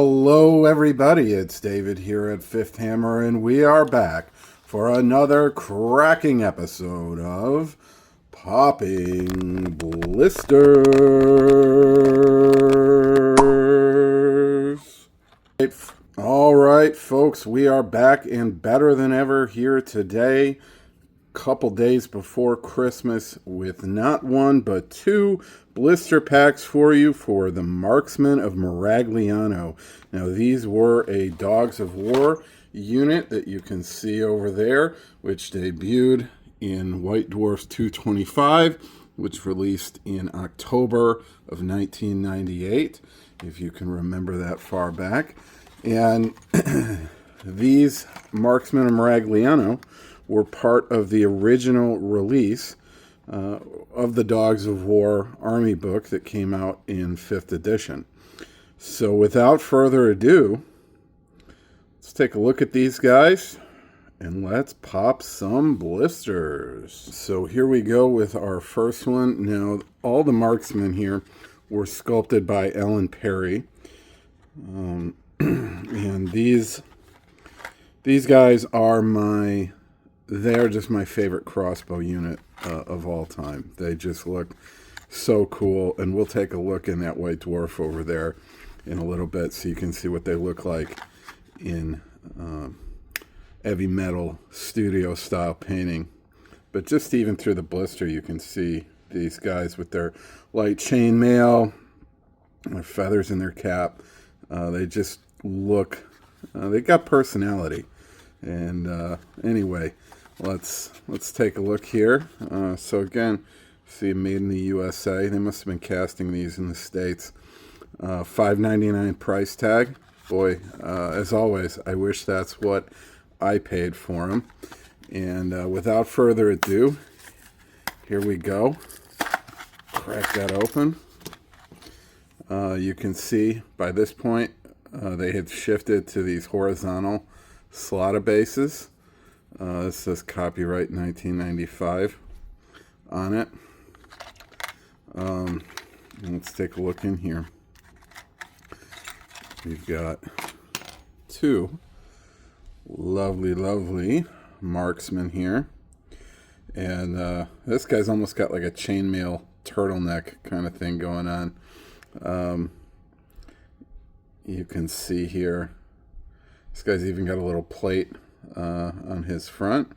Hello everybody, it's David here at Fifth Hammer, and we are back for another cracking episode of Popping Blisters. Alright folks, we are back and better than ever here today. Couple days before Christmas with not one but two blister packs for you for the Marksmen of Miragliano. Now these were a Dogs of War unit that you can see over there, which debuted in White Dwarf 225, which released in October of 1998, if you can remember that far back. And these Marksmen of Miragliano were part of the original release of the Dogs of War Army book that came out in 5th edition. So without further ado, let's take a look at these guys and let's pop some blisters. So here we go with our first one. Now, all the marksmen here were sculpted by Ellen Perry. And these guys are they're just my favorite crossbow unit of all time. They just look so cool, and we'll take a look in that White Dwarf over there in a little bit so you can see what they look like in heavy metal studio style painting. But just even through the blister you can see these guys with their light chainmail, their feathers in their cap. They just look, they got personality. And anyway, let's take a look here. So again, see, made in the USA. They must have been casting these in the States. $5.99 price tag. Boy, as always, I wish that's what I paid for them. And without further ado, here we go. Crack that open. You can see by this point they had shifted to these horizontal slaughter bases. This says copyright 1995 on it. Let's take a look in here. We've got two lovely marksmen here. And this guy's almost got like a chainmail turtleneck kind of thing going on. You can see here, this guy's even got a little plate on his front.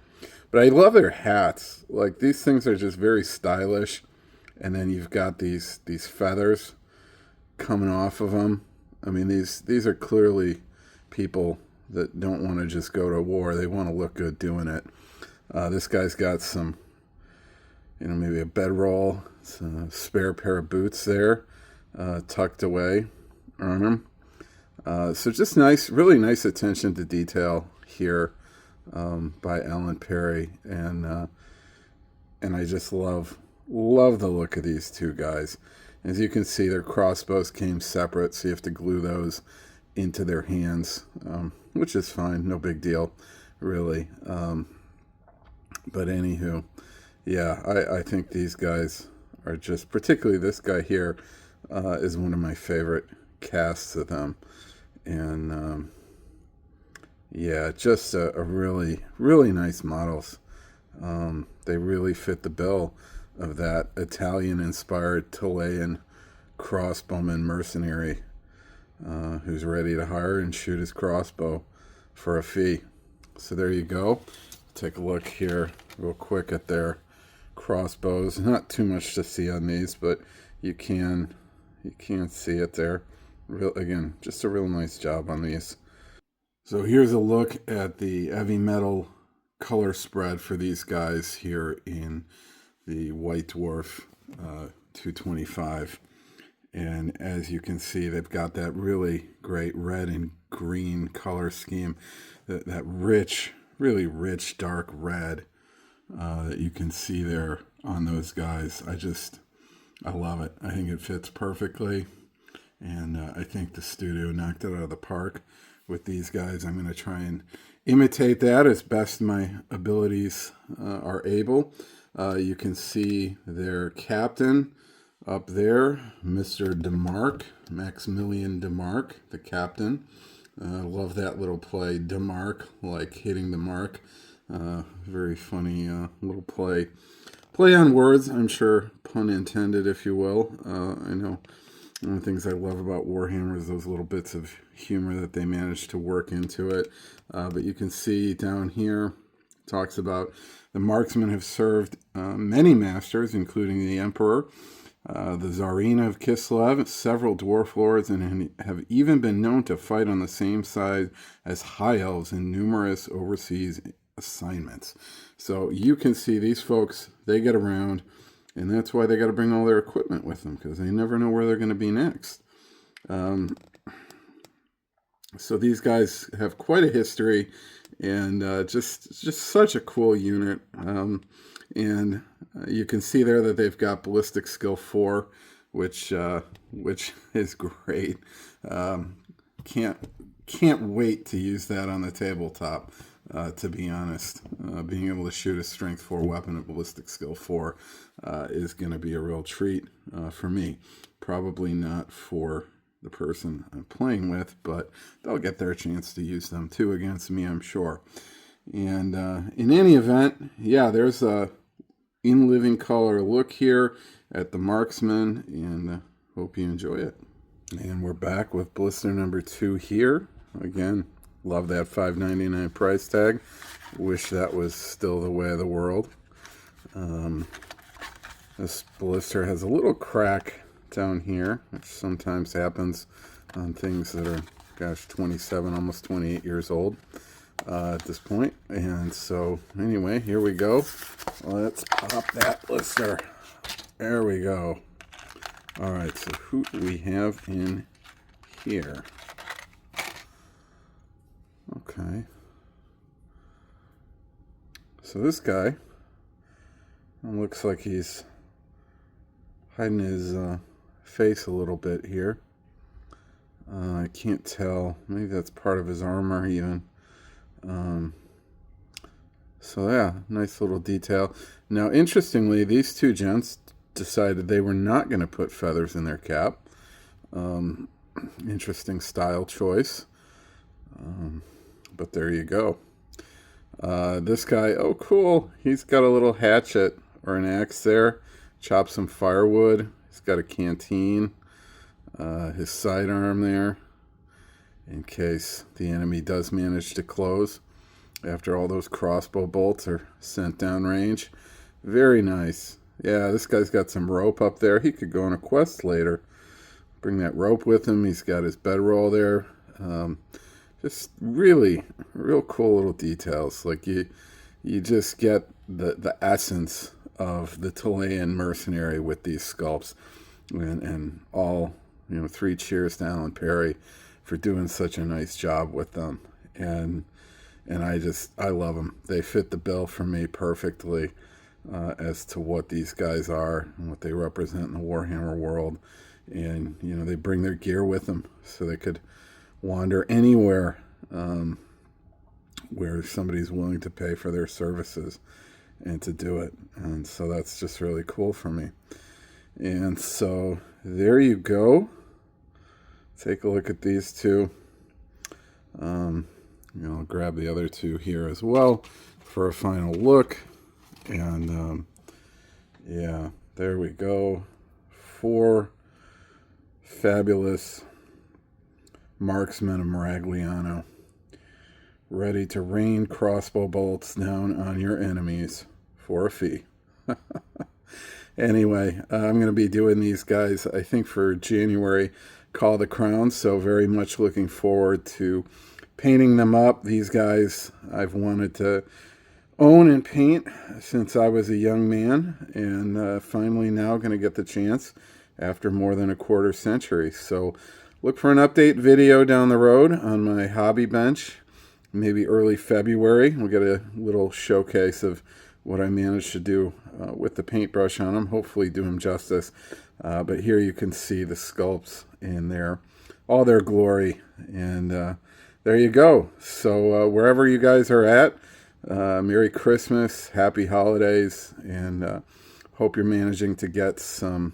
But I love their hats. Like, these things are just very stylish. And then you've got these feathers coming off of them. I mean, these are clearly people that don't want to just go to war. They want to look good doing it. This guy's got some, maybe a bedroll, some spare pair of boots there, tucked away on him. So just nice, really nice attention to detail here by Ellen Perry, and I just love the look of these two guys. As you can see, their crossbows came separate, so you have to glue those into their hands, which is fine, no big deal, really. But anywho, yeah, I think these guys are just, particularly this guy here, is one of my favorite casts of them. And yeah, just a really nice models. They really fit the bill of that Italian-inspired Tilean crossbowman mercenary who's ready to hire and shoot his crossbow for a fee. So there you go. Take a look here real quick at their crossbows. Not too much to see on these, but you can see it there. Again, just a real nice job on these. So here's a look at the heavy metal color spread for these guys here in the White Dwarf 225. And as you can see, they've got that really great red and green color scheme. That rich, really rich, dark red that you can see there on those guys. I love it. I think it fits perfectly. And I think the studio knocked it out of the park with these guys. I'm going to try and imitate that as best my abilities are able. You can see their captain Up there, Mr. DeMark, Maximilian DeMark, the captain. Love that little play, DeMark, like hitting the mark. Very funny little play. Play on words, I'm sure, pun intended, if you will. I know one of the things I love about Warhammer is those little bits of humor that they manage to work into it. But you can see down here, it talks about the marksmen have served many masters, including the Emperor, the Tsarina of Kislev, several dwarf lords, and have even been known to fight on the same side as high elves in numerous overseas assignments. So you can see these folks, they get around, and that's why they got to bring all their equipment with them, because they never know where they're going to be next. So these guys have quite a history, and just such a cool unit. And you can see there that they've got ballistic skill 4, which is great. Can't wait to use that on the tabletop. To be honest, being able to shoot a strength 4 weapon at ballistic skill 4 is going to be a real treat for me. Probably not for the person I'm playing with, but they'll get their chance to use them too against me, I'm sure. And in any event, yeah, there's a in living color look here at the marksman, and hope you enjoy it. And we're back with blister number 2 here. Again, love that $5.99 price tag. Wish that was still the way of the world. This blister has a little crack down here, which sometimes happens on things that are, gosh, 27, almost 28 years old at this point. And so, anyway, here we go. Let's pop that blister. There we go. All right, so who do we have in here? Okay. So this guy looks like he's hiding his face a little bit here. I can't tell. Maybe that's part of his armor even. So yeah, nice little detail. Now, interestingly, these two gents decided they were not going to put feathers in their cap. Interesting style choice. But there you go. This guy, oh cool, he's got a little hatchet or an axe there. Chop some firewood. He's got a canteen. His sidearm there, in case the enemy does manage to close after all those crossbow bolts are sent downrange. Very nice. Yeah, this guy's got some rope up there. He could go on a quest later. Bring that rope with him. He's got his bedroll there. Just really, real cool little details. Like you just get the essence of the Tilean mercenary with these sculpts, and all, 3 cheers to Alan Perry for doing such a nice job with them. And I love them. They fit the bill for me perfectly as to what these guys are and what they represent in the Warhammer world. And they bring their gear with them so they could wander anywhere where somebody's willing to pay for their services and to do it. And so that's just really cool for me. And so there you go. Take a look at these two. I'll grab the other two here as well for a final look. And yeah, there we go. 4 fabulous Marksmen of Miragliano, ready to rain crossbow bolts down on your enemies for a fee. Anyway, I'm going to be doing these guys, I think, for January Call of the Crown, so very much looking forward to painting them up. These guys I've wanted to own and paint since I was a young man, and finally now going to get the chance after more than a quarter century. So look for an update video down the road on my hobby bench, maybe early February. We'll get a little showcase of what I managed to do with the paintbrush on them. Hopefully do them justice. But here you can see the sculpts in all their glory. And there you go. So wherever you guys are at, Merry Christmas, Happy Holidays, and hope you're managing to get some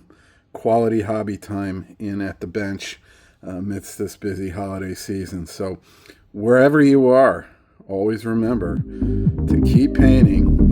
quality hobby time in at the bench amidst this busy holiday season. So wherever you are, always remember to keep painting